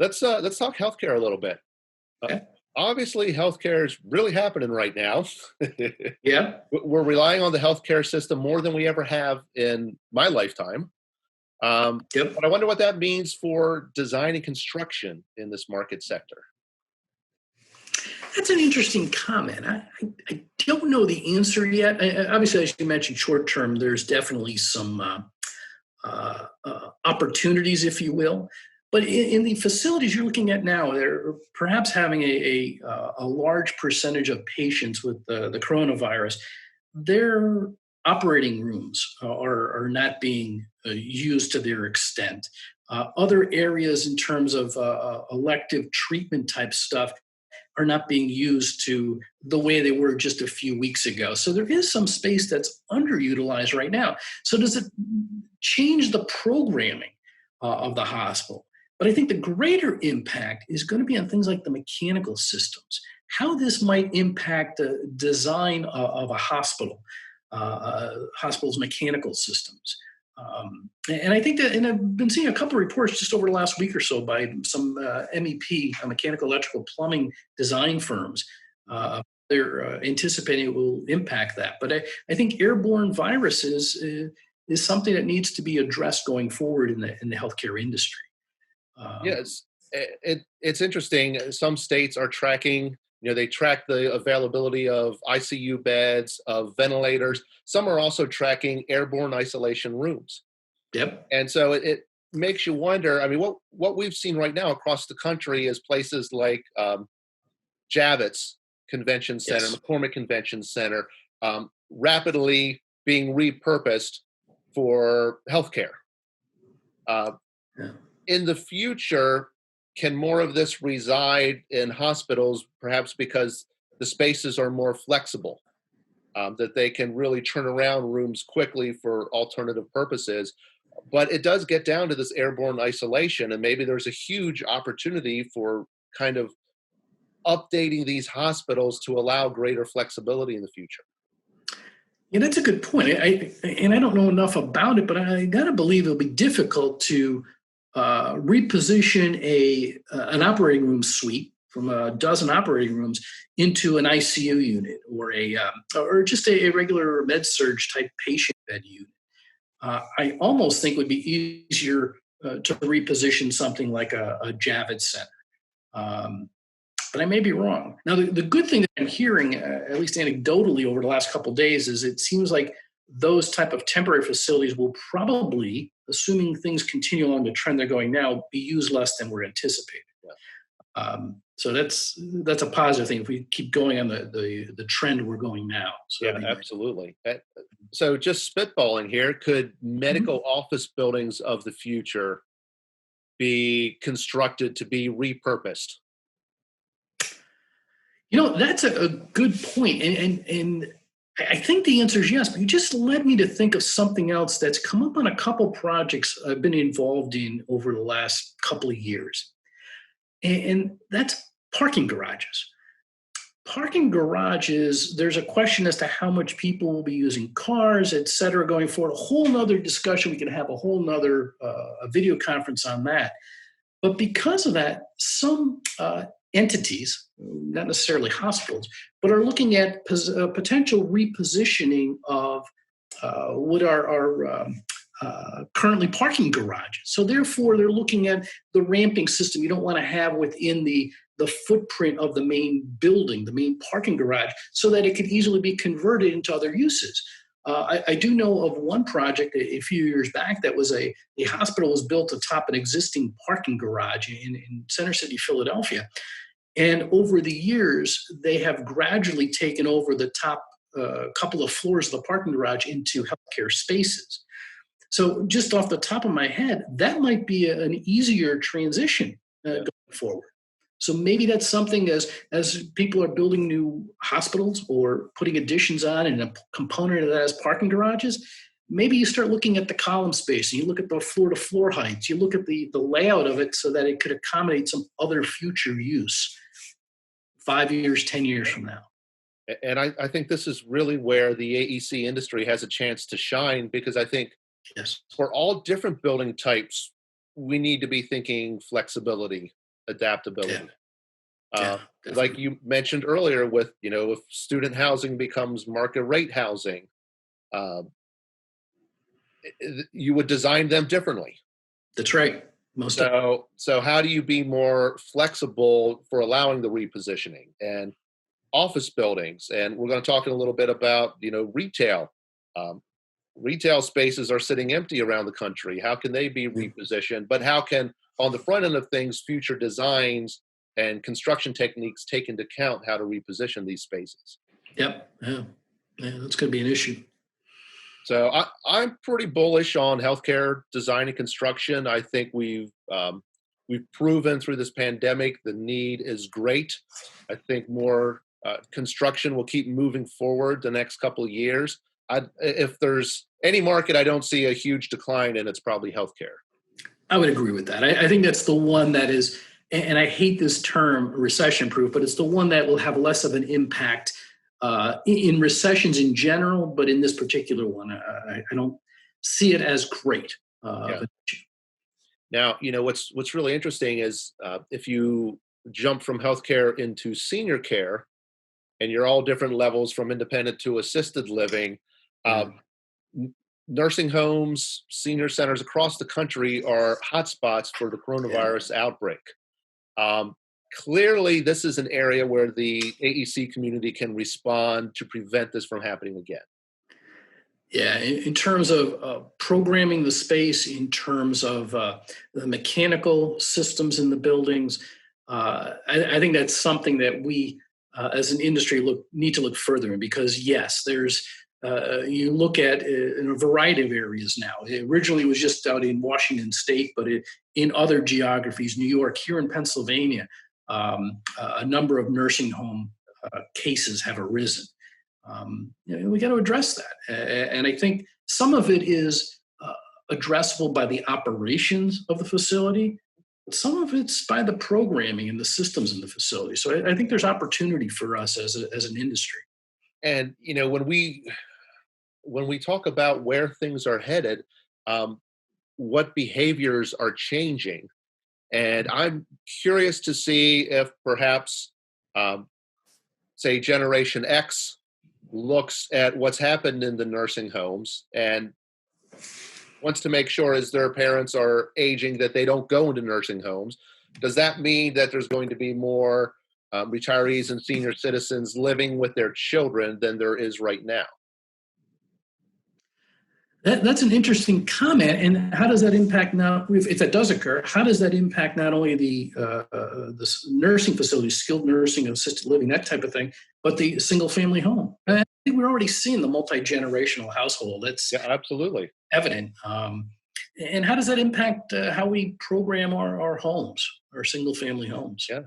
Let's talk healthcare a little bit. Uh, Yeah. Obviously, healthcare is really happening right now. Yeah. We're relying on the healthcare system more than we ever have in my lifetime. Yep. But I wonder what that means for design and construction in this market sector. That's an interesting comment. I don't know the answer yet. Obviously, as you mentioned, short term, there's definitely some opportunities, if you will. But in the facilities you're looking at now, they're perhaps having a large percentage of patients with the coronavirus. Their operating rooms are not being used to their extent. Other areas in terms of elective treatment type stuff are not being used to the way they were just a few weeks ago. So there is some space that's underutilized right now. So does it change the programming of the hospital? But I think the greater impact is going to be on things like the mechanical systems, how this might impact the design of a hospital's mechanical systems. And I think that, and I've been seeing a couple of reports just over the last week or so by some MEP, mechanical, electrical, plumbing design firms. They're anticipating it will impact that. But I think airborne viruses is something that needs to be addressed going forward in the healthcare industry. Yes, it's interesting. Some states are tracking. They track the availability of ICU beds, of ventilators. Some are also tracking airborne isolation rooms. Yep. And so it makes you wonder. I mean, what we've seen right now across the country is places like Javits Convention Center, Yes. McCormick Convention Center, rapidly being repurposed for healthcare. Yeah. In the future, can more of this reside in hospitals, perhaps because the spaces are more flexible, that they can really turn around rooms quickly for alternative purposes? But it does get down to this airborne isolation, and maybe there's a huge opportunity for kind of updating these hospitals to allow greater flexibility in the future. Yeah, that's a good point. And I don't know enough about it, but I gotta believe it'll be difficult to reposition an operating room suite from a dozen operating rooms into an ICU unit or just a regular med surge type patient bed unit. I almost think it would be easier to reposition something like a Javits Center. Um, but I may be wrong. Now, the good thing that I'm hearing, at least anecdotally over the last couple of days, is it seems like those type of temporary facilities will probably, assuming things continue along the trend they're going now, be used less than we're anticipating. So that's a positive thing if we keep going on the trend we're going now. So Yeah, that'd be nice. absolutely. So just spitballing here, could Mhm. medical office buildings of the future be constructed to be repurposed? That's a good point. And I think the answer is yes, but you just led me to think of something else that's come up on a couple projects I've been involved in over the last couple of years. And that's parking garages. Parking garages, there's a question as to how much people will be using cars, et cetera, going forward. A whole nother discussion. We can have a whole nother a video conference on that. But because of that, some entities, not necessarily hospitals, but are looking at potential repositioning of what are currently parking garages. So therefore, they're looking at the ramping system you don't want to have within the footprint of the main building, the main parking garage, so that it could easily be converted into other uses. I do know of one project a few years back that was a hospital was built atop an existing parking garage in Center City, Philadelphia. And over the years, they have gradually taken over the top couple of floors of the parking garage into healthcare spaces. So, just off the top of my head, that might be an easier transition Yeah. going forward. So maybe that's something as people are building new hospitals or putting additions on, and a component of that is parking garages. Maybe you start looking at the column space, and you look at the floor to floor heights. You look at the layout of it so that it could accommodate some other future use 5 years, 10 years from now. And I think this is really where the AEC industry has a chance to shine, because I think Yes. for all different building types, we need to be thinking flexibility. adaptability. Yeah, Like you mentioned earlier, with if student housing becomes market rate housing, uh, you would design them differently. that's right. Most of So how do you be more flexible for allowing the repositioning and office buildings? And we're going to talk in a little bit about retail. Um, Retail spaces are sitting empty around the country. How can they be repositioned? But how can, on the front end of things, future designs and construction techniques take into account how to reposition these spaces? Yep. Yeah. Yeah, that's going to be an issue. So I'm pretty bullish on healthcare design and construction. I think we've proven through this pandemic the need is great. I think more construction will keep moving forward the next couple of years. If there's any market I don't see a huge decline in, it's probably healthcare. I would agree with that. I think that's the one that is, and I hate this term recession proof, but it's the one that will have less of an impact in recessions in general, but in this particular one, I don't see it as great. Yeah. Now, what's really interesting is if you jump from healthcare into senior care, and you're all different levels from independent to assisted living. Nursing homes, senior centers across the country are hotspots for the coronavirus outbreak. Clearly, this is an area where the AEC community can respond to prevent this from happening again. Yeah, in terms of programming the space, in terms of the mechanical systems in the buildings, I think that's something that we, as an industry, need to look further in, because yes, there's you look at in a variety of areas now. Originally, it was just out in Washington State, but in other geographies, New York, here in Pennsylvania, a number of nursing home cases have arisen. We got to address that, and I think some of it is addressable by the operations of the facility, but some of it's by the programming and the systems in the facility. So I think there's opportunity for us as an industry. And when we talk about where things are headed, what behaviors are changing, and I'm curious to see if perhaps, say, Generation X looks at what's happened in the nursing homes and wants to make sure, as their parents are aging, that they don't go into nursing homes. Does that mean that there's going to be more retirees and senior citizens living with their children than there is right now? That's an interesting comment. And how does that impact now? If that does occur, how does that impact not only the nursing facilities, skilled nursing, assisted living, that type of thing, but the single family home? I think we're already seeing the multi-generational household. That's absolutely evident. And how does that impact how we program our homes, our single family homes? Yeah.